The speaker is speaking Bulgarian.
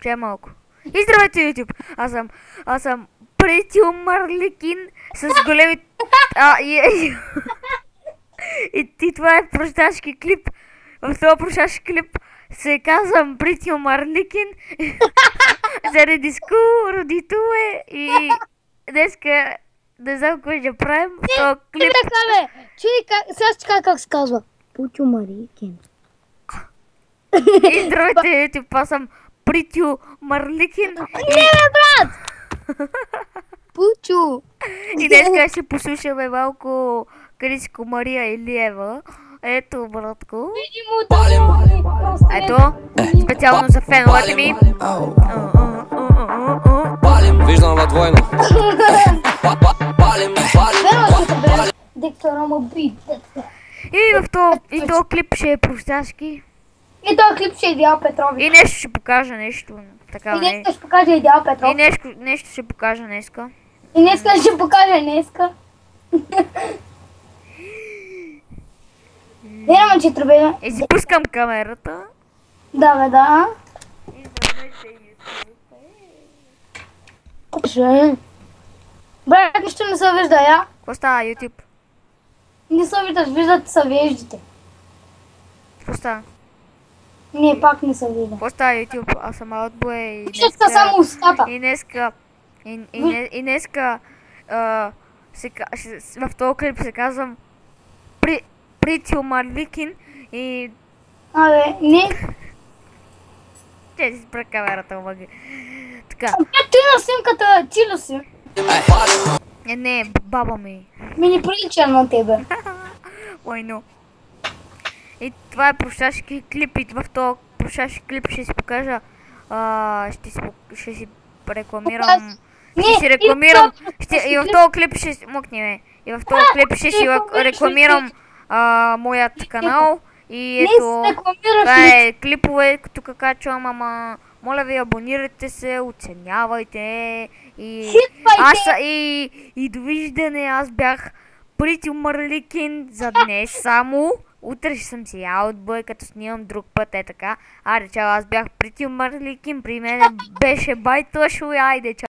че малко. И здравейте, YouTube! Аз съм Притю Марликин с големи... И това е просташки клип. В този просташки клип се казвам Притю Марликин. Заради скоро дитуве и днеска не знам кой ще правим в този клип. Така бе, чуй сега как се казва. Притю Марликин. И здравейте, YouTube, аз съм Притю Марликин. Не бе, брат! Пучо. И днеска ще послушаме малко Криско Мария Илиева. Ето, братко. Ето, специално за феновете ми. Виждам във двойно. Дектора му бит. И в този клип ще е просташки. И този клип ще е Идеал Петрович. И нещо ще покажа, нещо. Така, И днеска ще покаже Идеал Петров. И нещо ще покажа днеска. И днеска ще покаже днеска. Вярвам, че тръбе. И си пускам камерата. Да, бе, да. Купше. Брат, нищо не се вижда, я. Какво става, YouTube? Не се виждаш, виждат се веждите. Какво става? Не, пак не се вижда. Какво става, YouTube? Аз съм Outboy и Виждат се само устата. И днеска в този клип се казвам Притю Марликин и... Абе, не. Ще си спра камерата, омаги. Така. Ти на снимката, ти ли си? Не, баба ми. Ми не прилича на тебе. Ой, но. И това е просташки клип и в този просташки клип ще си покажа. Ще си рекламирам. Ще си рекламирам. И в този клип ще си... Мокни ме. И в този клип ще си рекламирам моят канал. И ето, това е клипове, тук качвам, ама моля ви, абонирайте се, оценявайте и довиждане, аз бях Притю Марликин за днес само. Утре ще съм си Outboy, като снимам друг път, е така. Айде, чао, аз бях Притю Марликин, при мен беше Байтошо, айде, чао.